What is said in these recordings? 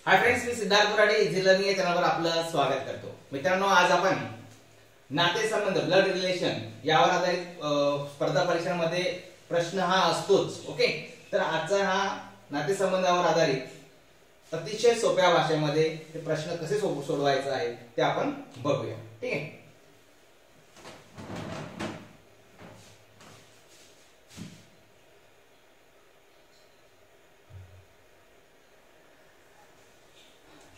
Hi friends, मी Siddharth Borade easy learning या चॅनलवर आपलं स्वागत करतो. मित्रांनो, आज आपण नातेसंबंध ब्लड रिलेशन यावर आधारित स्पर्धा परीक्षांमध्ये प्रश्न हा असतोच. ओके, तर आजचा हा नातेसंबंधावर आधारित अतिशय सोप्या भाषेमध्ये हे प्रश्न कसे सोडवायचे आहे ते आपण बघूया. ठीक आहे.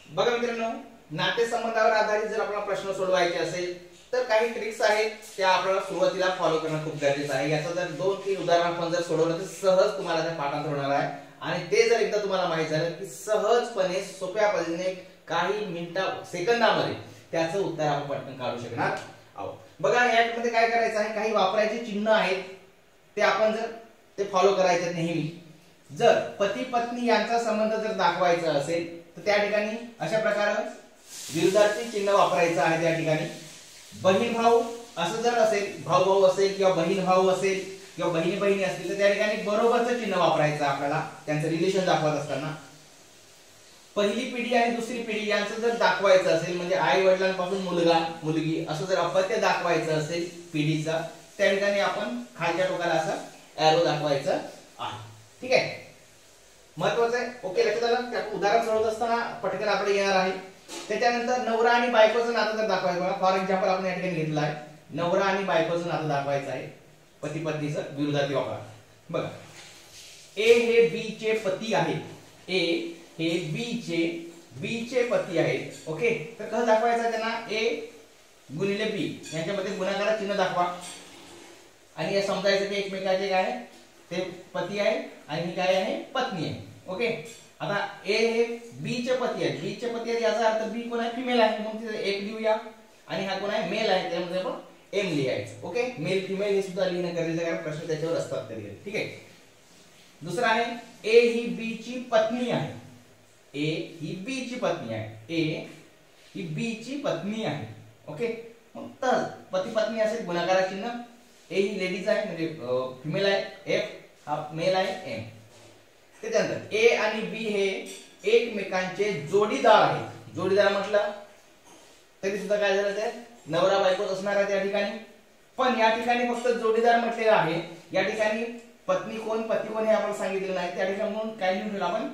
बघा मित्रांनो, नातेसंबंधावर आधारित जर आपल्याला प्रश्न सोडवायचे असेल तर काही ट्रिक्स आहेत, त्या आपल्याला सुरुवातीला फॉलो करणं खूप गरजेचं आहे. याचं जर 2-3 उदाहरण आपण जर सोडवलं तर सहज तुम्हाला ते पाठांतर होणार आहे. आणि ते जर एकदा तुम्हाला माहित झालं की सहजपणे सोप्या पद्धतीने काही सेकंदामध्ये त्याचं उत्तर आपण पटकन काढू शकणार आहोत. बघा, यामध्ये काय करायचं आहे, काही वापरायचे चिन्ह आहेत ते आपण जर ते फॉलो करायचे नेहमी. जर पती पत्नी यांचा संबंध जर दाखवायचा असेल तर त्या ठिकाणी अशा प्रकारे विरुद्धार्थी चिन्ह वापरायचं आहे. त्या ठिकाणी बहीण भाऊ असं जर असेल, भाऊ भाऊ असेल किंवा बहीण भाऊ असेल किंवा बहिणी बहिणी असतील तर त्या ठिकाणी बरोबरचं चिन्ह वापरायचं आपल्याला त्यांचं रिलेशन दाखवत असताना. पहिली पिढी आणि दुसरी पिढी यांचं जर दाखवायचं असेल म्हणजे आई वडिलांपासून मुलगा मुलगी असं जर अपत्य दाखवायचं असेल पिढीचा, त्या ठिकाणी आपण खालच्या टोकाला असं एरो दाखवायचं आहे. ठीक आहे, महत्वाचं आहे. ओके, लक्षात आलं. आपण उदाहरण सोडवत असताना पटकन आपल्याला येणार आहे. त्याच्यानंतर नवरा आणि बायकोचं नातं जर दाखवायचं, बघा फॉर एक्झाम्पल आपण या ठिकाणी घेतलं आहे नवरा आणि बायकोचं नातं दाखवायचं आहे, पती पत्नीचं विरोधार्थी वापरा. बघा, ए हे बी चे पती आहेत, ए हे बी चे पती आहेत. ओके, तर कसं दाखवायचं त्यांना, ए गुणिले बी यांच्यामध्ये गुणाकारात चिन्ह दाखवा आणि हे समजायचं की एकमेकाचे काय आहे ते पती आहे आणि ही काय आहे पत्नी आहे. ओके, आता ए हे बी चे पती आहे, बी चे पती आहे याचा अर्थ बी कोण आहे, फिमेल आहे, म्हणून तिथे एक लिहूया. आणि हा कोण आहे, मेल आहे, त्यामध्ये आपण एम लिहायचं. ओके, मेल फिमेल हे सुद्धा लिहिणं गरजेचं आहे, प्रश्न त्याच्यावर असतात तरी. ठीक आहे. दुसरा आहे, ए ही बी ची पत्नी आहे, ए ही बी ची पत्नी आहे, ए ही बी ची पत्नी आहे. ओके, मग तर पती पत्नी असेल गुणाकारात चिन्ह, ए ही लेडीज आहे म्हणजे फिमेल आहे, एफ हा मेल आहे, एम. त्याच्यानंतर ए आणि बी हे एकमेकांचे जोडीदार आहेत. जोडीदार म्हटलं तरी सुद्धा काय झालं, ते नवरा बायकोच असणार आहे त्या ठिकाणी. पण या ठिकाणी फक्त जोडीदार म्हटलेलं आहे, या ठिकाणी पत्नी कोण पती कोण हे आपण सांगितलेलं नाही. त्या ठिकाणी म्हणून काय लिहून ठेवलं आपण,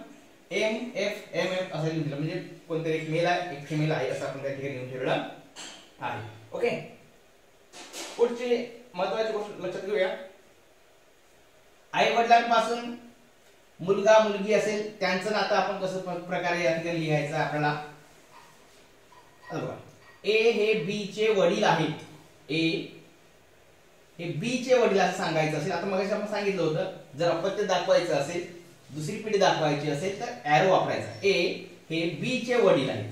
एम एफ एम एफ असं लिहून ठेवलं, म्हणजे कोणतरी एक मेल आहे एक फिमेल आहे असं आपण त्या ठिकाणी लिहून ठेवलं आहे. ओके, पुढची महत्वाची गोष्ट लक्षात घेऊया. आई वडिलांपासून मुलगा मुलगी असेल त्यांचं नातं आपण कसं प्रकारे या ठिकाणी लिहायचं आपल्याला. ए हे बी चे वडील आहेत, ए हे बी चे वडील असं सांगायचं असेल. आता मगाशी आपण सांगितलं होतं जर अपत्य दाखवायचं असेल, दुसरी पिढी दाखवायची असेल तर एरो वापरायचा. ए हे बी चे वडील आहेत.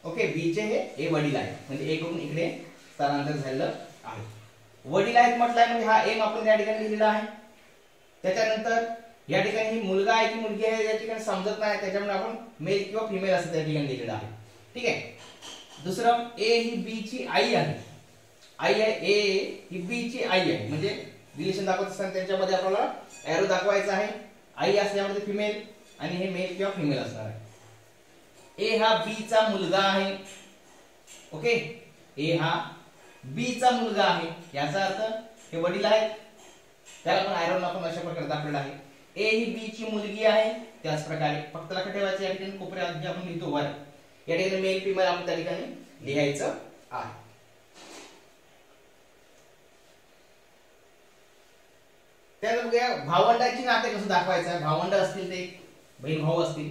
ओके, बी चे हे ए वडील आहेत म्हणजे ए कडून इकडे स्थलांतर झालेलं आहे. वडील आहेत म्हटलंय म्हणजे हा एम आपण या ठिकाणी लिहिलेला आहे. त्याच्यानंतर या ठिकाणी ही मुलगा आहे की मुलगी आहे या ठिकाणी समजत नाही, त्याच्यामुळे आपण मेल किंवा फिमेल असं त्या ठिकाणी लिहिलेलं आहे. ठीक आहे. दुसरं, ए ही बी ची आई आहे, आई आहे, ए ही बी ची आई आहे म्हणजे रिलेशन दाखवत असताना त्यांच्यामध्ये आपल्याला एरो दाखवायचा आहे. आई असल्यामध्ये फिमेल आणि हे मेल किंवा फिमेल असणार आहे. ए हा बी चा मुलगा आहे. ओके, ए हा बी चा मुलगा आहे याचा अर्थ हे वडील आहेत, त्याला पण आयरन आपण अशा प्रकारे दाखवलेला आहे. ए ही बी ची मुलगी आहे, त्याच प्रकारे फक्त लक्षात ठेवायचं या ठिकाणी कोपऱ्यात जे आपण लिहितो वर या ठिकाणी मेल फिमेल आपण त्या ठिकाणी लिहायचं आहे. त्यानंतर बघूया भावंडांची नाते कसं दाखवायचं आहे. भावंड असतील ते बहीण भाऊ असतील,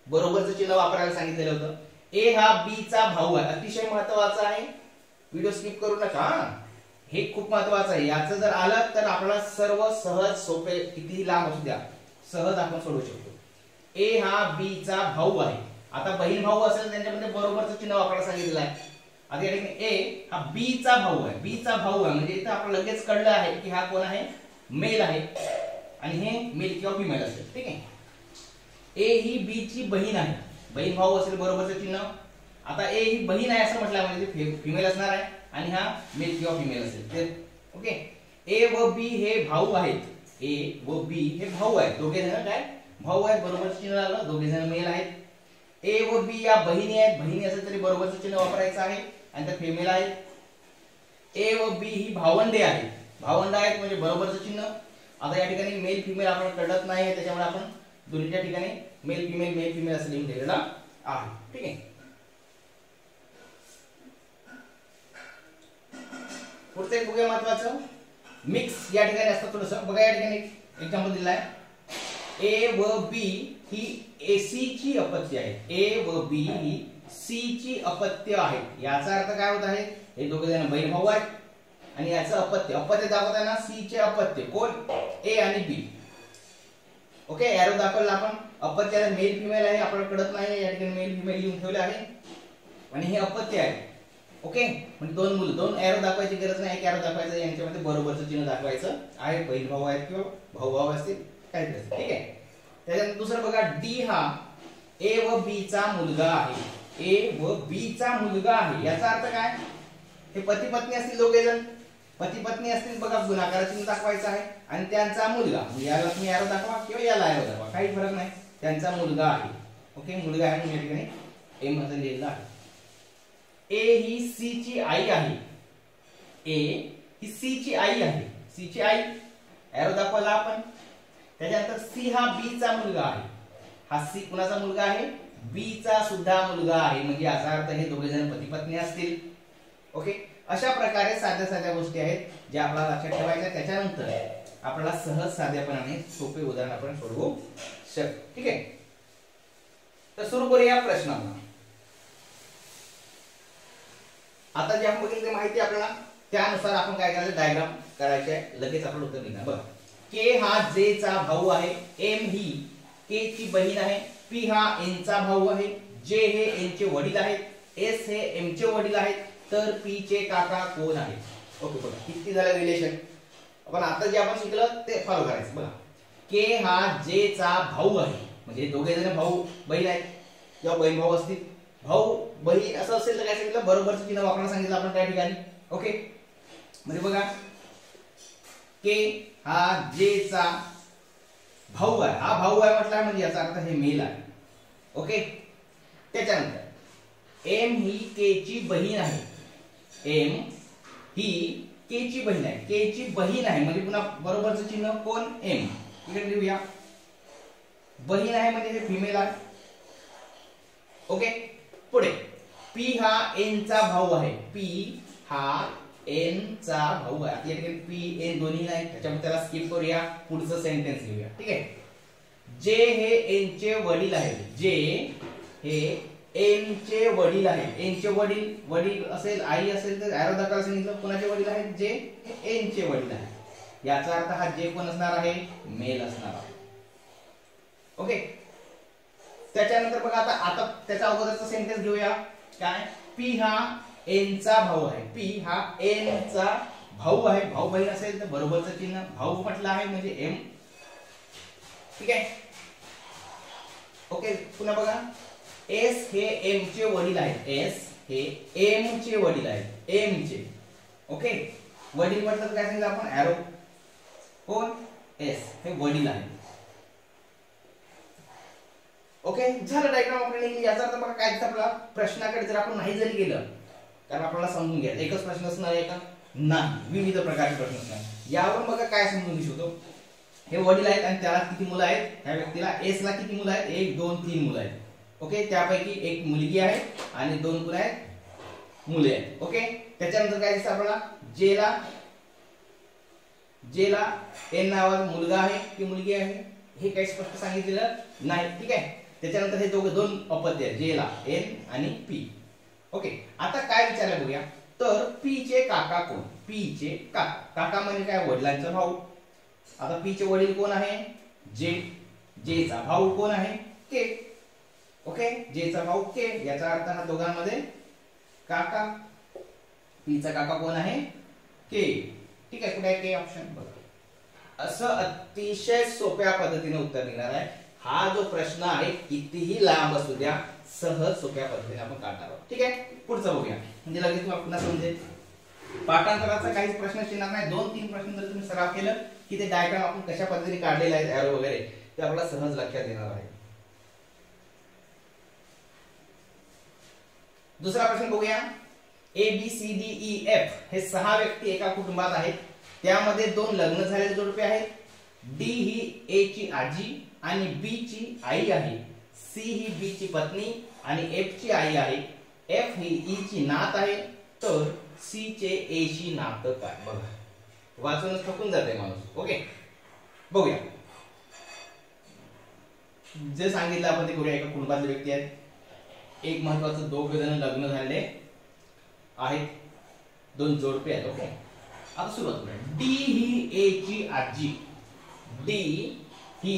बरोबरचं चिन्ह वापरायला सांगितलेलं होतं. ए हा बी चा भाऊ आहे, अतिशय महत्वाचं आहे, व्हिडिओ स्किप करू नका, हे खूप महत्वाचं आहे. याचं जर आलं तर आपल्याला सर्व सहज सोपे कितीही लांब असू द्या सहज आपण सोडवू शकतो. ए हा बी चा भाऊ आहे. आता बहीण भाऊ असेल त्यांच्यामध्ये बरोबरचं चिन्ह वापरायला सांगितलेलं आहे. आता या ठिकाणी ए हा बी चा भाऊ आहे, बी चा भाऊ आहे म्हणजे इथं आपल्याला लगेच कळलं आहे की हा कोण आहे, मेल आहे आणि हे मेल किंवा फिमेल असेल. ठीक आहे. ए ही बी ची बहीण आहे, बहीण भाऊ असेल बरोबरचं चिन्ह. आता ए ही बहीण आहे असं म्हटलं म्हणजे फिमेल असणार आहे आणि हा मेल किंवा फिमेल असेल. ओके, ए व बी हे भाऊ आहेत, ए व बी हे भाऊ आहेत, दोघे जण काय भाऊ आहेत बरोबर चिन्ह आलं, दोघे जण मेल आहेत. ए व बी या बहिणी आहेत, बहिणी असेल तरी बरोबरचं चिन्ह वापरायचं आहे आणि त्या फिमेल आहेत. ए व बी ही भावंडे आहेत, भावंड आहेत म्हणजे बरोबरचं चिन्ह. आता या ठिकाणी मेल फिमेल आपण कळत नाही, त्याच्यामुळे आपण दोन्हीच्या ठिकाणी मेल फिमेल असं लिहून दिलेलं आहे. ठीक आहे. पुढचं एक बघूया महत्वाचं, मिक्स या ठिकाणी असतं थोडंसं बघा. या ठिकाणी एक्झाम्पल दिलेला आहे, ए व बी ही सी ची अपत्य आहे. ए व बी ही सी ची अपत्य आहे. याचा अर्थ काय होत आहे, हे दोघे जण बहीण भाऊ आहेत आणि याचं अपत्य दाखवताना सी चे अपत्य कोण, ए आणि बी. ओके, एरो दाखवला आपण. अपत्याला मेल फिमेल आहे आपल्याला कळत नाही, या ठिकाणी मेल फिमेल लिहून ठेवले आहे आणि हे अपत्य आहे. ओके, म्हणजे दोन मुलं, दोन एरो दाखवायची गरज नाही, एक एरो दाखवायचं, यांच्यामध्ये बरोबरचं चिन्ह दाखवायचं आहे. बहीण भाऊ आहेत किंवा भाऊ असतील काहीतरी. ठीक आहे. त्याच्यानंतर दुसरं बघा, डी हा ए व बी चा मुलगा आहे. ए व बी चा मुलगा आहे याचा अर्थ काय, हे पती पत्नी असतील, दोघे जण पती पत्नी असतील. बघा, गुणाकाराचं चिन्ह दाखवायचं आहे आणि त्यांचा मुलगा, याला तुम्ही एरो दाखवा किंवा याला एरो दाखवा, काही फरक नाही, त्यांचा मुलगा आहे. ओके, मुलगा आहे म्हणजे या ठिकाणी एम असं लिहिलेलं आहे. ए ही सी ची आई आहे. ए ही सी ची आई आहे, सी ची आई एरो दाखवला आपण. त्याच्यानंतर सी हा बी चा मुलगा आहे. हा सी कुणाचा मुलगा आहे, बी चा सुद्धा मुलगा आहे, म्हणजे याचा अर्थ हे दोघे जण पती पत्नी असतील. ओके, अशा प्रकारे साध्या साध्या गोष्टी आहेत ज्या आपल्याला लक्षात ठेवायच्या. त्याच्यानंतर आपल्याला सहज साध्यापणाने सोपे उदाहरण आपण सोडवू शकतो. ठीक आहे, तर सुरू करूया प्रश्नांना. आता जे आपण बघितले माहिती आपल्याला, त्यानुसार आपण काय करायचं, डायग्राम करायचे आहे, लगेच आपण उत्तर देणार. बघा, के हा जे चा भाऊ आहे, एम ही के ची बहीण आहे, पी हा एन चा भाऊ आहे, जे हे एन चे वडील आहेत, एस हे एम चे वडील आहेत, तर पी चे काका कोण आहेत. ओके, बघा किती झालं रिलेशन. आपण आता जे आपण शिकलं ते फॉलो करायचं. बघा, के हा जे चा भाऊ आहे, म्हणजे दोघे जण भाऊ बहीण आहेत किंवा बहीण भाऊ असतील. भाऊ बहीण असं असेल तर काय सांगितलं, बरोबरचं चिन्ह वापरायला सांगितलं आपण त्या ठिकाणी. ओके, म्हणजे बघा, के हा जे चा भाऊ आहे, हा भाऊ आहे म्हटलं म्हणजे याचा अर्थ हे मेल आहे. ओके, त्याच्यानंतर एम ही के ची बहीण आहे. एम ही के ची बहीण आहे, के ची बहीण आहे म्हणजे पुन्हा बरोबरचं चिन्ह कोण, एम. इकडे लिहूया, बहीण आहे म्हणजे हे फिमेल आहे. ओके, पुढे पी हा एन चा भाऊ आहे. पी हा एन चा भाऊ आहे. या ठिकाणी पी एन दोन्ही नाही, त्याच्यामुळे त्याला स्किप करूया, पुढचं सेंटेन्स लिहूया. ठीक आहे, जे हे एन चे वडील आहेत. जे हे एन चे वडील आहेत. एन चे वडील, वडील असेल आई असेल तर एरो दाखवायला सांगितलं, कोणाचे वडील आहेत, जे एन चे वडील आहेत. याचा अर्थ हा जे कोण असणार आहे, मेल असणार आहे. ओके, त्याच्यानंतर बघा, आता त्याच्या अगोदरचा सेंटेन्स घेऊया. काय, पी हा एन चा भाऊ आहे. पी हा एन चा भाऊ आहे. भाऊ बहीण असेल तर बरोबरचं चिन्ह, भाऊ म्हटलं आहे म्हणजे एम. ठीक आहे. ओके, पुन्हा बघा, एस हे एम चे वडील आहेत. एस हे एम चे वडील आहेत, एम चे. ओके, वडील म्हटलं तर काय सांगितलं आपण, एरो. कोण, एस हे वडील आहेत. ओके, झालं डायग्राम आपल्याला. याचा अर्थ बघा काय, आपला प्रश्नाकडे जर आपण नाही जरी गेलं, कारण आपल्याला समजून घ्या एकच प्रश्न असणार आहे का, नाही, विविध प्रकारचे प्रश्न असणार. यावरून बघा काय समजून घेऊ शकतो, हे वडील आहेत आणि त्याला किती मुलं आहेत, ह्या व्यक्तीला एस ला किती मुलं आहेत, 1 2 3 मुलं आहेत. ओके, त्यापैकी एक मुलगी आहे आणि 2 कोण आहेत, मुले आहेत. ओके, त्याच्यानंतर काय दिसतं आपल्याला, जे ला एन नावाचा मुलगा आहे की मुलगी आहे, हे काही स्पष्ट सांगितलेलं नाही. ठीक आहे, त्याच्यानंतर हे दोन अपत्य आहेत, जे ला एन आणि पी. ओके, आता काय विचारायला बघूया, तर पी चे काका कोण, पी चे काका, काका म्हणजे काय, वडिलांचा भाऊ. आता पी चे वडील कोण आहे, जे चा भाऊ कोण आहे, के. ओके, जे चा भाऊ के, याचा अर्थ हा दोघांमध्ये काका. पी चा काका कोण आहे, के. ठीक आहे, कुठे आहे के ऑप्शन. बघा, असं अतिशय सोप्या पद्धतीने उत्तर निघणार आहे. हा जो प्रश्न आहे कितीही लांब असू द्या, सहज सोप्या पद्धतीने आपण काढणार आहोत. ठीक आहे, पुढचं बघूया, म्हणजे लगेच तुम्हाला समजेल. पाठांतराचा काहीच प्रश्न येणार नाही. 2-3 प्रश्न जर तुम्ही सराव केलं की ते डायग्राम आपण कशा पद्धतीने काढलेले आहेत, एरो वगैरे, ते आपल्याला सहज लक्षात येणार आहे. दुसरा प्रश्न बघूया. A B C D E F हे 6 व्यक्ती एका कुटुंबात आहेत. त्यामध्ये 2 लग्न झालेले जोडपे आहेत. डी ही ए ची आजी आणि बी ची आई आहे. सी ही बी ची पत्नी आणि एफ ची आई आहे. एफ ही ई ची नात आहे. तर सी चे ए शी नातं काय? बघा, वाचूनच थकून जाते माणूस. ओके, बघूया. जे सांगितलं आपण ते करूया. एका कुटुंबातले व्यक्ती आहेत. एक महत्वाचं 2 जण लग्न झाले आहेत. 2 जोडपे आहेत. ओके, आता सुरुवात करूया. डी ही ए ची आजी. डी ही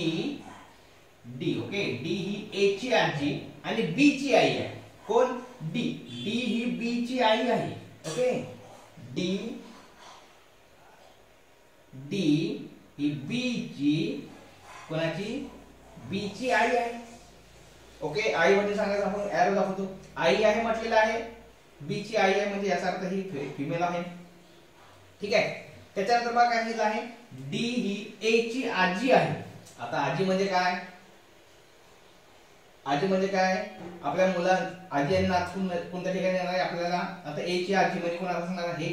ओके, डी ही ए ची आजी आणि बी ची आई आहे. कोण? डी ही बी ची आई आहे. ओके, डी ही बी ची कोणाची? बी ची आई आहे. ओके, आई म्हणजे सांगायचं आपण एरो दाखवतो. आई आहे म्हटलेलं आहे. बी ची आई आहे म्हणजे याचा अर्थ ही फिमेल आहे. ठीक आहे. त्याच्यानंतर बघा काय लिहिलं आहे. डी ही ए ची आजी आहे. आता आजी म्हणजे काय? आजी म्हणजे काय? आपल्या मुला आजी आणि नात कोणत्या ठिकाणी येणार आहे आपल्याला? आता ए ची आजी म्हणजे कोणाला असणार आहे?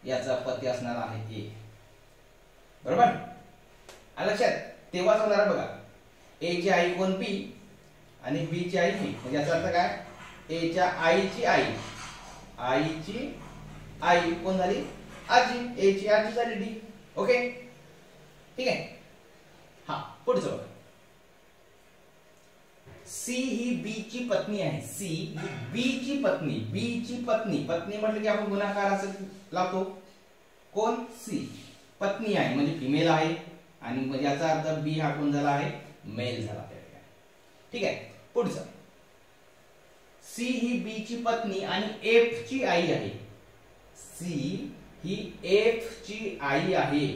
याचा पती असणार आहे ए. बरोबर, लक्षात तेव्हाच होणार बघा. ए ची आई कोण? बी आणि बी ची आई बी. म्हणजे याचा अर्थ काय? ए च्या आईची आई कोण झाली? आजी. ए ची आजी झाली डी. ओके, ठीक आहे. हा, पुढचं बघा. सी ही बी ची पत्नी आहे. सी ही बी ची पत्नी. पत्नी म्हटलं की आपण गुणाकार असं लावतो. कोण? सी. पत्नी आहे म्हणजे फिमेल आहे आणि म्हणजे याचा अर्थ बी हा कोण झाला आहे? मेल झाला. ठीक आहे. पुढचं. सी ही बी ची पत्नी आणि एफ ची आई आहे. सी ही एफ ची आई आहे.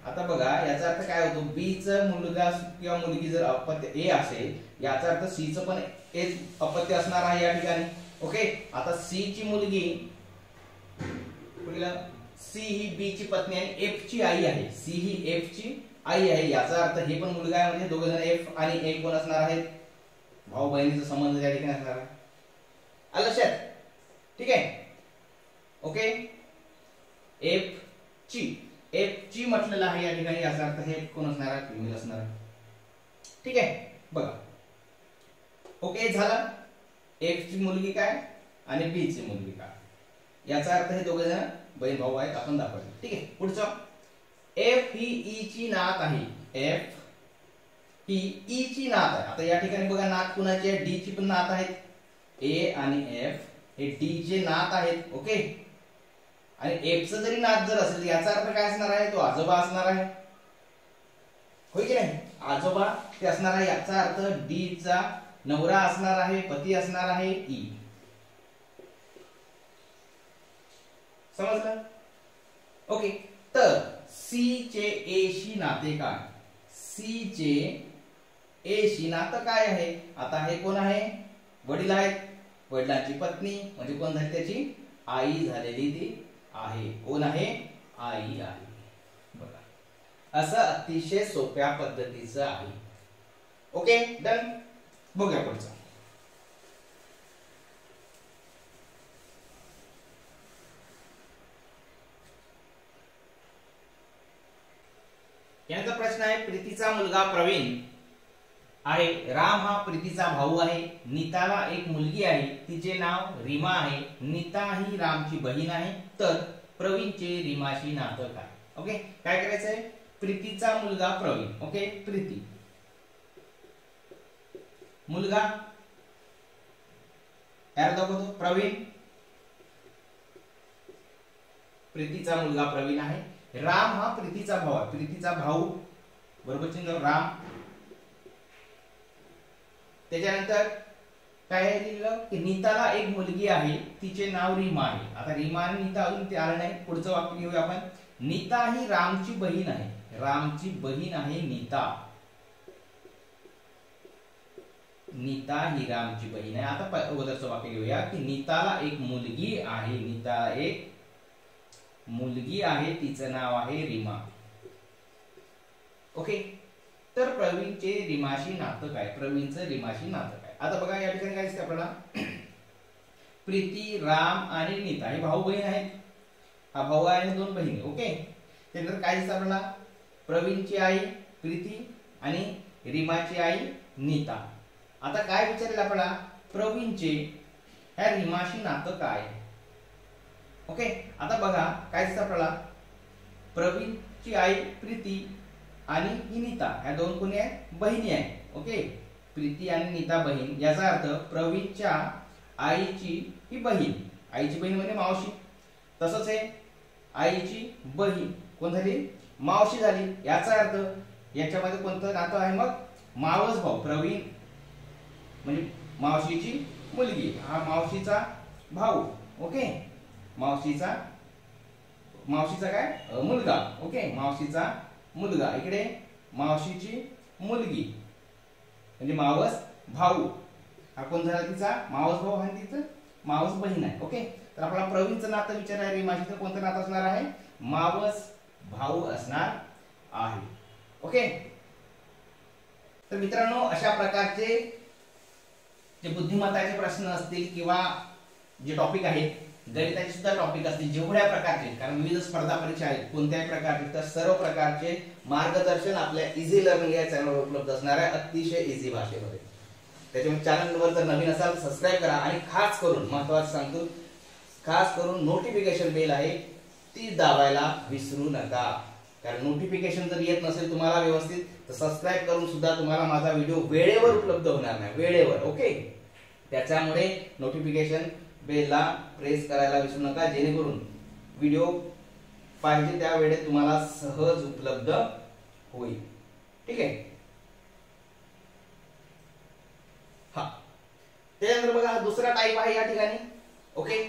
आता बघा याचा अर्थ काय होतो? बी चा मुलगा किंवा मुलगी जर अपत्य ए असेल, याचा अर्थ सी चं पण ए अपत्य असणार आहे या ठिकाणी. ओके, आता सी ची मुलगी सी ही बी ची पत्नी आणि एफ ची आई आहे. सी ही एफ ची आई आहे. याचा अर्थ हे पण मुलगा आहे म्हणजे 2 जण एफ आणि ए कोण असणार आहेत? भाऊ बहिणीचा संबंध त्या ठिकाणी असणार आहे. आलं लक्षात? ठीक आहे. ओके, एफ ची म्हटलेलं आहे या ठिकाणी. याचा अर्थ हे कोण असणार आहे? फिमेल असणार आहे. ठीक आहे, बघा. ओके, झालं. एफ ची मुलगी काय आणि बी ची मुलगी काय? याचा अर्थ हे 2 जण बहीण भाऊ आहेत आपण दाखवले. ठीक आहे. पुढचं. एफ ही ई ची नात आहे. एफ ही ई ची नात आहे. आता या ठिकाणी बघा नात कुणाची आहे? डी ची पण नात आहेत. ए आणि एफ हे डी चे नात आहेत. ओके, आणि एफ चं जरी नात जर असेल याचा अर्थ काय असणार आहे? तो आजोबा असणार आहे. होय की नाही? आजोबा ते असणार आहे. याचा अर्थ डी चा नवरा असणार आहे, पती असणार आहे ई. समजलं? ओके, तर सी चे ए शी नाते काय? सी चे ए शी नातं काय आहे? आता हे कोण आहे? वडील आहेत. वडिलांची पत्नी म्हणजे कोण झाली? त्याची आई झालेली ती आहे. कोण आहे? आई आहे. बघा, असं अतिशय सोप्या पद्धतीचं आहे. Okay, done. बघूया पुढचं. यांचा प्रश्न आहे. प्रीतीचा मुलगा प्रवीण आहे. राम हा प्रीतीचा भाऊ आहे. नीताला एक मुलगी आहे. तिचे नाव रीमा आहे. नीता ही रामची बहीण आहे. तर प्रवीणचे रीमाशी नातं काय? ओके, काय करायचंय? प्रीतीचा मुलगा प्रवीण. ओके, प्रीती मुलगा यार दाखवतो प्रवीण. प्रीतीचा मुलगा प्रवीण आहे. राम हा प्रीतीचा भाऊ आहे. प्रीतीचा भाऊ बरोबर चिन्ह राम. त्याच्यानंतर काय लिहिलं की नीताला एक मुलगी आहे. तिचे नाव रीमा आहे. आता रीमा आणि नीता अजून ते आलं नाही. पुढचं वाक्य घेऊया आपण. नीता ही रामची बहीण आहे. रामची बहीण आहे नीता. नीता ही रामची बहीण आहे. आता अगोदरचं वाक्य घेऊया की नीताला एक मुलगी आहे. नीताला एक मुलगी आहे. तिचं नाव आहे रीमा. ओके, तर प्रवीणचे रीमाशी नातं काय? प्रवीणचं रीमाशी नातं काय? आता बघा या ठिकाणी काय दिसतं आपल्याला? प्रीती, राम आणि नीता हे भाऊ बहीण आहेत. हा भाऊ आहे आणि दोन बहिणी. ओके. त्यानंतर काय दिसतं आपल्याला, प्रवीणची आई प्रीती आणि रीमाची आई नीता. आता काय विचारलं आपल्याला, प्रवीणचे ह्या रीमाशी नातं काय. ओके. आता बघा काय दिसतं आपल्याला, प्रवीणची आई प्रीती आणि ही नीता ह्या दोन कोणी आहे, बहिणी आहे. ओके. प्रीती आणि नीता बहीण, याचा अर्थ प्रवीणच्या आईची ही बहीण, आईची बहीण म्हणजे मावशी. तसंच आहे आईची बहीण कोण झाली, मावशी झाली. याचा अर्थ याच्यामध्ये कोणतं नातं आहे मग, मावस भाऊ. प्रवीण म्हणजे मावशीची मुलगी, हा मावशीचा भाऊ. ओके. मावशीचा काय मुलगा. ओके. मावशीचा मुलगा, इकडे मावशीची मुलगी म्हणजे मावस भाऊ. हा कोण झाला, तिचा मावस भाऊ आणि तिचं मावस बहीण आहे. ओके. तर आपला प्रवीणचं नातं विचारलं आहे, रीमाशीचं कोणतं नातं असणार आहे, मावस भाऊ असणार आहे. ओके. तर मित्रांनो, अशा प्रकारचे जे बुद्धिमत्ताचे प्रश्न असतील किंवा जे टॉपिक आहेत, गणिताचे सुद्धा टॉपिक असतील, जेवढ्या प्रकारचे, कारण विविध स्पर्धा परीक्षा आहेत कोणत्याही प्रकारचे, तर सर्व प्रकारचे मार्गदर्शन आपल्या इझी लर्निंग या चॅनलवर उपलब्ध असणार आहे, अतिशय इझी भाषेमध्ये. त्याच्यामुळे चॅनलवर जर नवीन असाल सबस्क्राईब करा आणि खास करून महत्त्वाचं सांगतो, खास करून नोटिफिकेशन बेल आहे ती दाबायला विसरू नका. कारण नोटिफिकेशन जर येत नसेल तुम्हाला व्यवस्थित, तर सबस्क्राईब करून सुद्धा तुम्हाला माझा व्हिडिओ वेळेवर उपलब्ध होणार नाही, वेळेवर. ओके. त्याच्यामुळे नोटिफिकेशन बेलला प्रेस करायला विसरू नका, जेणेकरून व्हिडिओ पाहिजे त्या वेळेत तुम्हाला सहज उपलब्ध होईल. ठीक आहे. हा, त्यानंतर बघा दुसरा टाईप आहे या ठिकाणी. ओके.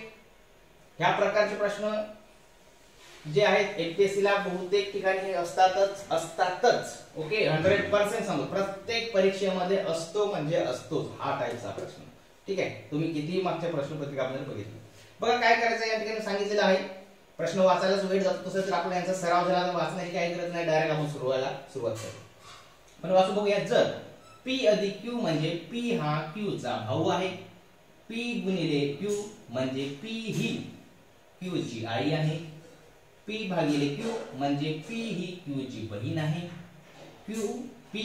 ह्या प्रकारचे प्रश्न जे आहेत एमपीएससी ला बहुतेक ठिकाणी असतातच. ओके. 100% सांगतो, प्रत्येक परीक्षेमध्ये असतो म्हणजे असतोच हा टाईपचा प्रश्न. ठीक आहे. तुम्ही कितीही मागच्या प्रश्नपत्रिकामध्ये बघितलं. बघा काय करायचं या ठिकाणी सांगितलेलं आहे. प्रश्न वाचायलाच वेळ जातो, तसंच जर आपण यांचा सराव झाला तर वाचण्याची काही गरज नाही, डायरेक्ट आपण सुरुवात करू. पण वाचू बघूया. जर P अधिक Q म्हणजे P हा Q चा भाऊ आहे, P गुणिले Q म्हणजे P ही Q ची आई आहे, P भागिले Q म्हणजे P ही Q ची बहीण आहे, P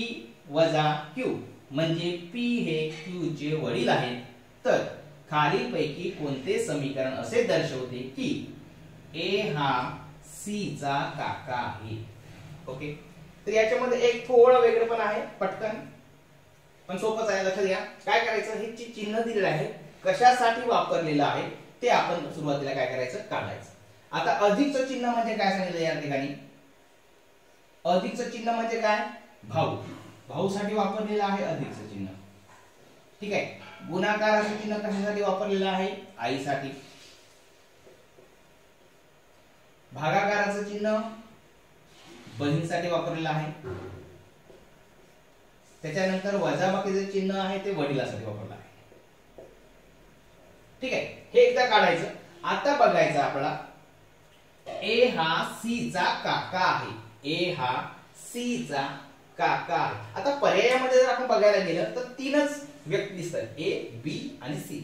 वजा Q म्हणजे P हे Q चे वडील आहेत. तर खालीलपैकी कोणते समीकरण असे दर्शवते की A हा C चा काका आहे. ओके. तर याच्यामध्ये एक थोडं वेगळं पण आहे, पटकन पण सोपंच आहे. लक्षात घ्या काय करायचं, हे चिन्ह दिलेलं आहे कशासाठी वापरलेलं आहे ते आपण सुरुवातीला काय करायचं, काढायचं. आता अधिकचं चिन्ह म्हणजे काय सांगितलं या ठिकाणी, अधिकचं चिन्ह म्हणजे काय, भाऊ. भाऊसाठी वापरलेलं आहे अधिकचं चिन्ह. ठीक आहे. गुणाकाराचं चिन्ह कशासाठी वापरलेलं आहे, आईसाठी. भागाकाराचं चिन्ह बहिणीसाठी वापरलेलं आहे. त्याच्यानंतर वजाबाकीचे चिन्ह आहे ते वडिलांसाठी वापरलं आहे. ठीक आहे. हे एकदा काढायचं. आता बघायचं आपल्याला A हा C चा काका आहे, A हा C चा काका आहे. आता पर्यायामध्ये जर आपण बघायला गेलं तर तीनच व्यक्ती दिसतात, A, B आणि C.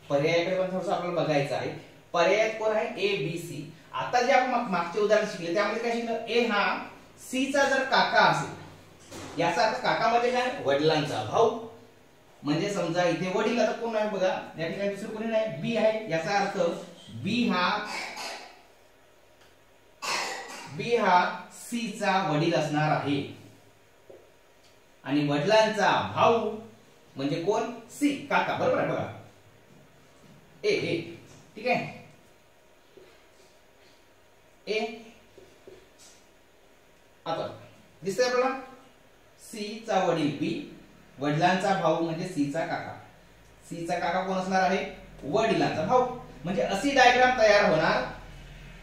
पर्यायाकडे पण थोडंसं आपल्याला बघायचं आहे. पर्यायात कोण आहे, A, B, C. आता जे आपण मागचे उदाहरण शिकले त्यामध्ये काय शिकलं, A हा C चा जर काका असेल, याचा अर्थ काका म्हणजे काय, वडिलांचा भाऊ. म्हणजे समजा इथे वडील आता कोण आहे बघा, या ठिकाणी दुसरं कोणी नाही, B आहे. याचा अर्थ B हा C चा वडील असणार आहे. आणि वडिलांचा भाऊ म्हणजे कोण, C, काका. बरोबर आहे बघा, ए. ठीक आहे. ए आता दिसतंय आपल्याला, C चा वडील B, वडिलांचा भाऊ म्हणजे C चा काका. C चा काका कोण असणार आहे, वडिलांचा भाऊ. म्हणजे अशी डायग्राम तयार होणार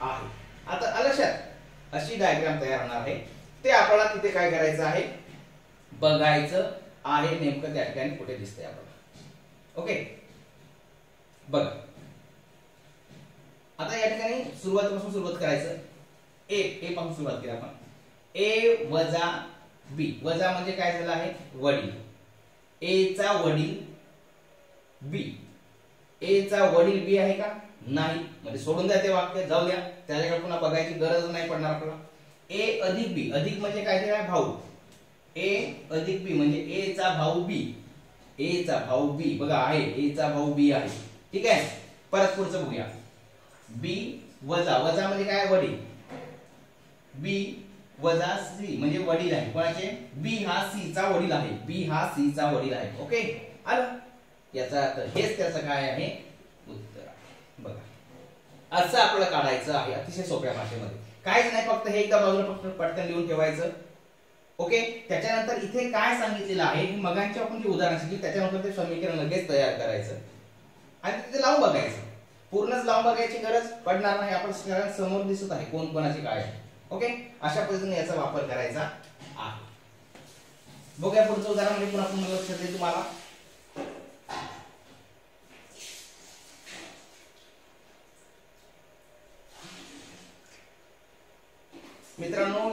आहे. आता लक्षात, अशी डायग्राम तयार होणार आहे. ते आपल्याला तिथे काय करायचं आहे, बघायचं आहे नेमकं त्या ठिकाणी कुठे दिसतंय आपल्याला. ओके. बघा आता या ठिकाणी सुरुवातीपासून सुरुवात करायचं. ए पासून सुरुवात केली आपण. A वजा B, वजा म्हणजे काय झालं आहे, वडील. A चा वडील B, ए चा वडील बी आहे का? नाही, म्हणजे सोडून द्या ते वाक्य, जाऊ द्या, त्याच्याकडे पुन्हा बघायची गरज नाही पडणार आपल्याला. ए अधिक बी, अधिक म्हणजे काय ते भाऊ, ए अधिक बी म्हणजे ए चा भाऊ बी, ए चा भाऊ बी बघा आहे, ए चा भाऊ बी आहे. ठीक आहे, परत पुढचं बघूया. बी वजा, वजा म्हणजे काय वडील, बी वजा सी म्हणजे वडील आहे कोणाचे? बी हा सी चा वडील आहे, बी हा सी चा वडील आहे. ओके आलं, याचा अर्थ हेच त्याचं काय आहे उत्तर. बघा असं आपल्याला काढायचं आहे अतिशय सोप्या भाषेमध्ये, काहीच नाही, फक्त हे एकदा बाजूला फक्त पटकन लिहून ठेवायचं. ओके, त्याच्यानंतर इथे काय सांगितलेलं आहे, मगांची आपण जी उदाहरण शिकली त्याच्यानंतर ते समीकरण लगेच तयार करायचं आणि तिथे लावून बघायचं. पूर्णच लावून बघायची गरज पडणार नाही, आपण समोर दिसत आहे कोण कोणाची काय आहे. ओके, अशा पद्धतीने याचा वापर करायचा आहे. बघूया पुढचं उदाहरण म्हणजे पुन्हा पुन्हा लक्षात येईल तुम्हाला. मित्रांनो,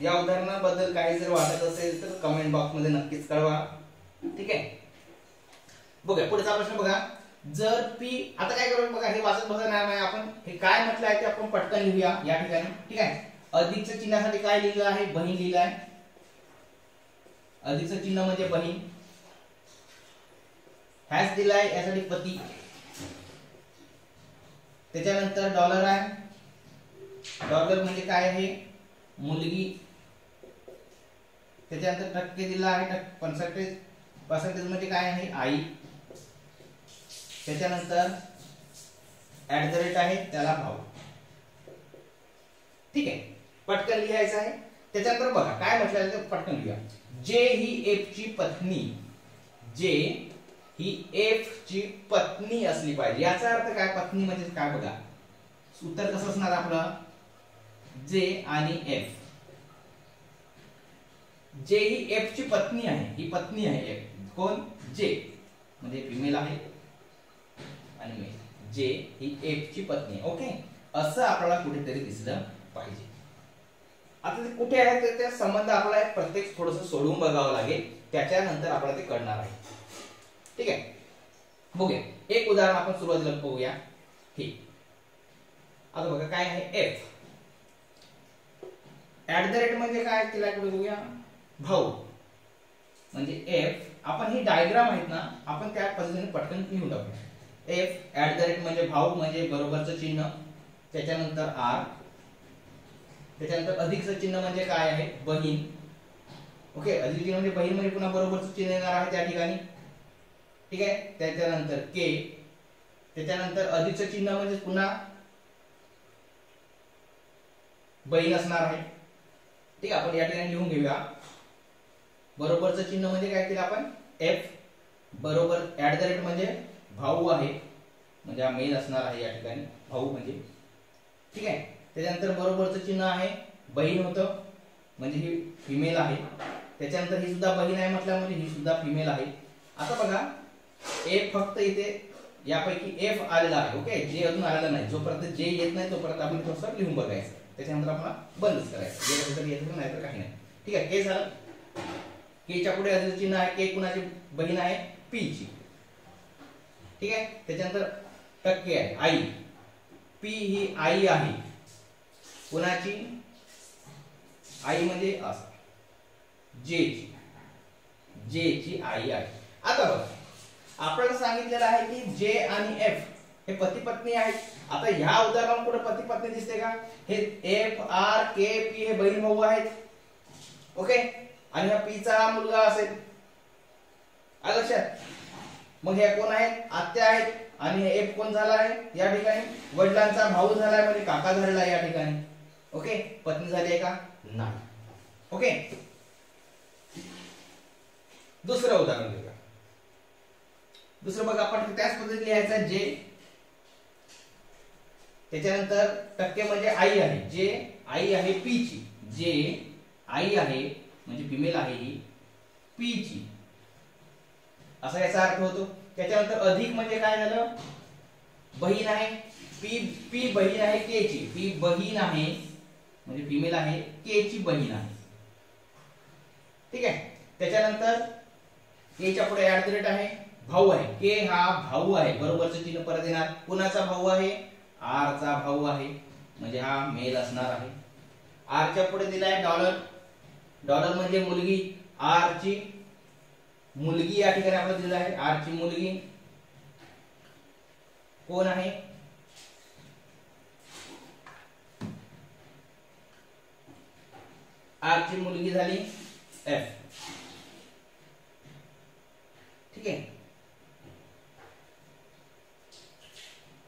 या उदाहरणाबद्दल काही जर वाटत असेल तर कमेंट बॉक्स मध्ये नक्कीच कळवा. ठीक आहे, बघूया पुढचा प्रश्न. बघा जर पी, आता काय करू बघा, हे वाचत बसणार नाही आपण, हे काय म्हटलं आहे ते आपण पटकन लिहूया या ठिकाणी. ठीक आहे, अधिकच्या चिन्हासाठी काय लिहिलं आहे? बहीण लिहिलं आहे. अधिकचं चिन्ह म्हणजे बहीण. हॅश दिलाय यासाठी पती. त्याच्यानंतर डॉलर आहे, डॉलर म्हणजे काय आहे? मुलगी. त्याच्यानंतर टक्के दिला आहे, पर्सेंटेज, पर्सेंटेज म्हणजे काय आहे? आई. त्याच्यानंतर @ आहे, त्याला भाऊ. ठीक आहे, पटकन लिहायचं आहे. त्याच्यानंतर बघा काय म्हटलं तर पटकन लिहूया. जे ही एफ ची पत्नी, जे ही एफ ची पत्नी असली पाहिजे. याचा अर्थ काय? पत्नी म्हणजे काय बघा, उत्तर कसं असणार आपलं? जे आणि एफ. जे ही एफ ची पत्नी आहे, ही पत्नी आहे एफ. कोण? जे म्हणजे फिमेल आहे आणि मेल. जे ही एफ ची पत्नी. ओके, असं आपल्याला कुठेतरी दिसलं पाहिजे. आता ते कुठे आहे तर ते संबंध आपल्याला प्रत्येक थोडंसं सोडवून बघावं लागेल, त्याच्यानंतर आपल्याला ते कळणार आहे. ठीक आहे, बघूया एक उदाहरण आपण सुरुवातीला बघूया. ठीक, आता बघा काय आहे? एफ. @ म्हणजे काय? तिला कुठे बघूया? भाऊ म्हणजे एफ. आपण ही डायग्राम आहेत ना, आपण त्या पद्धतीने पटकन लिहून टाकूया. एफ @ म्हणजे भाऊ म्हणजे बरोबरचं चिन्ह, त्याच्यानंतर आर, त्याच्यानंतर अधिकचं चिन्ह म्हणजे काय आहे? बहीण. ओके, अधिक चिन्ह म्हणजे बहीण म्हणजे पुन्हा बरोबरचं चिन्ह येणार आहे त्या ठिकाणी. ठीक आहे, त्याच्यानंतर के, त्याच्यानंतर अधिकचं चिन्ह म्हणजे पुन्हा बहीण असणार आहे. ठीक आहे, आपण या ठिकाणी लिहून घेऊया. बरोबरचं चिन्ह म्हणजे काय केलं आपण? एफ. बरोबर @ म्हणजे भाऊ आहे, म्हणजे हा मेल असणार आहे या ठिकाणी, भाऊ म्हणजे. ठीक आहे, त्याच्यानंतर बरोबरचं चिन्ह आहे, बहीण होतं म्हणजे ही फिमेल आहे. त्याच्यानंतर ही सुद्धा बहीण आहे म्हटलं म्हणजे ही सुद्धा फिमेल आहे. आता बघा एफ फक्त इथे यापैकी एफ आलेला आहे. ओके, जे अजून आलेलं नाही. जोपर्यंत जे येत नाही तोपर्यंत आपण थोडंसं लिहून बघायचं, त्याच्यानंतर आपण बंदच करायचं. जे येत नाही तर काही नाही. ठीक आहे, के झालं. के च्या पुढे अधिक चिन्ह आहे. के कुणाची बहीण आहे? पी ची. ठीक आहे, त्याच्यानंतर टक्के आहे, आई. पी ही आई आहे कुणाची? आई म्हणजे असं जे ची, जे ची आई आहे. आता बघा आपल्याला सांगितलेलं आहे की जे आणि एफ हे पती पत्नी आहेत. आता ह्या उदाहरणात कुठे पती पत्नी दिसते का? हे एफ आर के पी हे बहीण भाऊ आहेत. ओके, आणि हा पी चा मुलगा असेल. आलं लक्षात? मग हे कोण आहेत? आत्या आहेत. आणि हे एफ कोण झाला आहे या ठिकाणी? वडिलांचा भाऊ झालाय म्हणजे काका झालेला आहे या ठिकाणी. ओके, पत्नी झाली आहे का? नाही. ओके, दुसरं उदाहरण घेऊया. दुसरं बघा आपण त्याच पद्धतीने लिहायचं जे, त्याच्यानंतर टक्के म्हणजे आई आहे. जे आई आहे पी ची, जे आई आहे म्हणजे फिमेल आहे ही पी ची, असा याचा अर्थ होतो. त्याच्यानंतर अधिक म्हणजे काय झालं? बहीण आहे. पी बहीण आहे के ची, पी बहीण आहे म्हणजे फिमेल आहे, के ची बहीण आहे. ठीक आहे, त्याच्यानंतर के च्या पुढे @ आहे, भाऊ आहे, के हा भाऊ आहे, बरोबरचं चिन्ह परत येणार. कुणाचा भाऊ आहे? आर चा भाऊ आहे, म्हणजे हा मेल असणार आहे. आर च्या पुढे दिलाय डॉलर, डॉलर म्हणजे मुलगी, आर ची मुलगी या ठिकाणी आपल्याला दिलं आहे. आर ची मुलगी कोण आहे? आर ची मुलगी झाली एफ. ठीक आहे,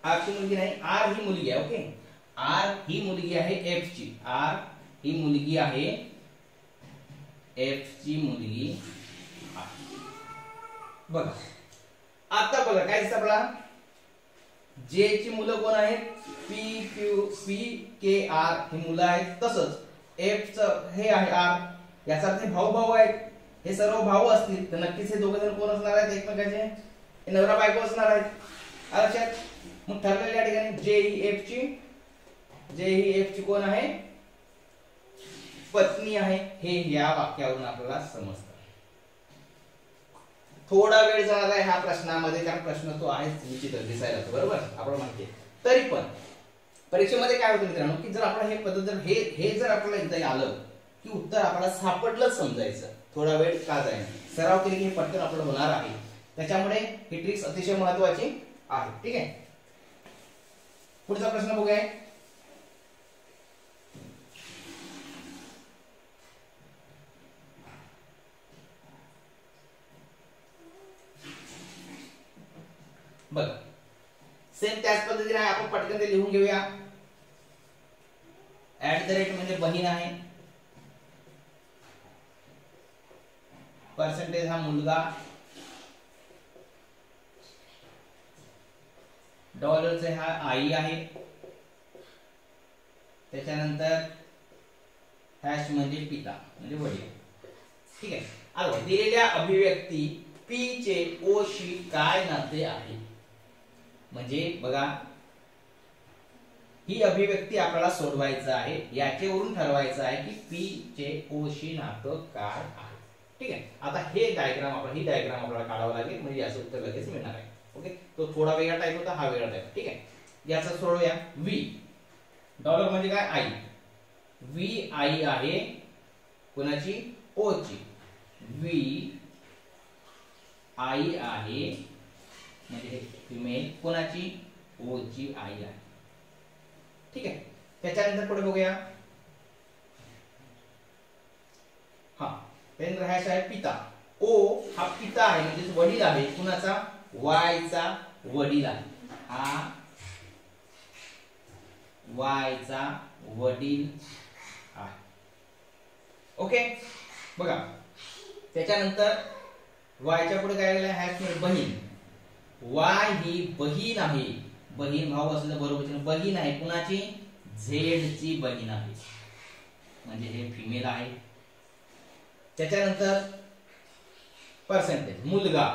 आर ची मुलगी नाही, आर ही मुलगी आहे. ओके, आर ही मुलगी आहे एफ ची, आर ही मुलगी आहे एफ ची मुलगी. बघा आता बघा काय दिसतं आपल्याला, जे ची मुलं कोण आहेत? पी क्यू पी के आर ही मुलं आहेत. तसंच एफ च हे आहे आर, याचा अर्थ भाऊ भाऊ आहेत. हे सर्व भाऊ असतील तर नक्कीच हे दोघे जण कोण असणार आहेत? एकमेकांचे हे नवरा बायको असणार आहेत. लक्षात? मग ठरलेलं या ठिकाणी जे ही एफ ची कोण आहे? पत्नी आहे. हे या वाक्यावरून आपल्याला समजतं. थोडा वेळ जाणार आहे ह्या प्रश्नामध्ये, कारण प्रश्न तो आहे निश्चितच दिसायला तो, बरोबर आपल्याला माहिती आहे. तरी पण परीक्षेमध्ये काय होतं मित्रांनो, की जर आपण हे पद्धत जर हे जर आपल्याला एकदा आलं की उत्तर आपल्याला सापडलंच समजायचं. थोडा वेळ का जाईल, सराव केले की हे पटकन आपलं होणार आहे. त्याच्यामुळे ही ट्रिक्स अतिशय महत्त्वाची आहे. ठीक आहे, पुढचा प्रश्न बघूया. बघा सेम त्याच पद्धतीने आपण पटकन ते लिहून घेऊया. @ म्हणजे बहीण आहे, पर्सेंटेज हा मुलगा, डॉलरचे हा आई आहे, त्याच्यानंतर हॅश म्हणजे पिता म्हणजे वडील. ठीक आहे, आता दिलेल्या अभिव्यक्ती पी चे ओ शी काय नाते आहे? म्हणजे बघा ही अभिव्यक्ती आपल्याला सोडवायचं आहे, याच्यावरून ठरवायचं आहे की पी चे ओ शी नातं काय आहे. ठीक आहे, आता हे डायग्राम ही डायग्राम आपल्याला काढावं लागेल, म्हणजे याचं उत्तर लगेच मिळणार आहे. ओके, तो थोडा वेगळा टाइप होता, हा वेगळा टाइप. ठीक आहे, याचं सोडवूया. वी डॉलर म्हणजे काय? आई. वी आई आहे कोणाची? ओ ची. वी आई आहे म्हणजे फिमेल कोणाची? ओ ची आई आहे. ठीक आहे, त्याच्यानंतर पुढे बघूया. हा त्यानंतर हॅश आहे पिता. ओ हा पिता आहे म्हणजे वडील आहे कुणाचा? वाय चा वडील आहे. हा वाय चा वडील आहे. ओके, बघा त्याच्यानंतर वायच्या पुढे काय आलेलं आहे? हॅश बहीण. वाय ही बहीण आहे, बहीण भाऊ असलं बरोबर, बहीण आहे कुणाची? झेड ची बहीण आहे म्हणजे हे फिमेल आहे. त्याच्यानंतर पर्सेंटेज मुलगा.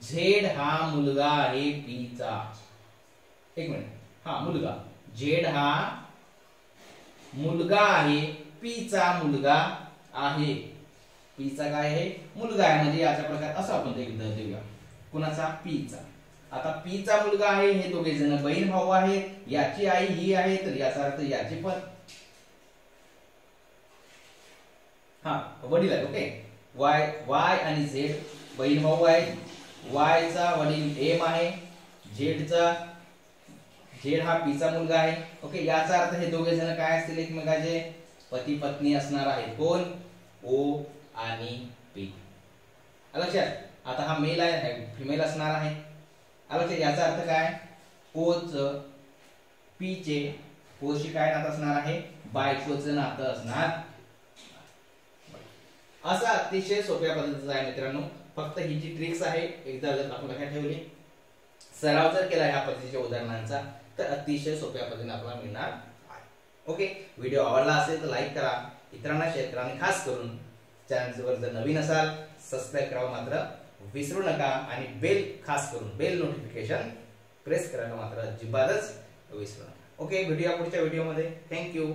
झेड हा मुलगा आहे पी चा. एक मिनिट, हा मुलगा. झेड हा मुलगा आहे, पी चा मुलगा आहे. पी चा काय आहे? मुलगा आहे, म्हणजे याचा प्रकार असं आपण देऊया. कुणाचा? पी चा. आता पी चा मुलगा आहे, हे दोघे जण बहीण भाऊ आहेत. याची आई ही आहे तर याचा अर्थ याची पण वडील आहे. ओके, वाय आणि झेड बहीण भाऊ आहेत. वाय चा वडील एम आहे, झेड हा पी चा मुलगा आहे. ओके, याचा अर्थ हे दोघे जण काय असतील? एकमेकांचे पती पत्नी असणार आहे. कोण? ओ आणि पी. लक्षात? आता हा मेल आहे, फिमेल असणार आहे. लक्षात? याचा अर्थ काय? ओ च पी चे ओ शी काय नातं असणार आहे? बायकोचं नातं असणार. असं अतिशय सोप्या पद्धतीचं आहे मित्रांनो. फक्त ही जी ट्रिक्स आहे एकदा जर आपण लक्षात ठेवली, सराव जर केला ह्या पद्धतीच्या उदाहरणांचा, तर अतिशय सोप्या पद्धतीने आपल्याला मिळणार आहे. ओके, व्हिडिओ आवडला असेल तर लाईक करा, इतरांना शेअर करा आणि खास करून चॅनलवर जर नवीन असाल सबस्क्राइब करावं मात्र विसरू नका आणि बेल, खास करून बेल नोटिफिकेशन प्रेस करायला मात्र अजिबातच विसरू नका. ओके, भेटूया पुढच्या व्हिडिओमध्ये. थँक्यू.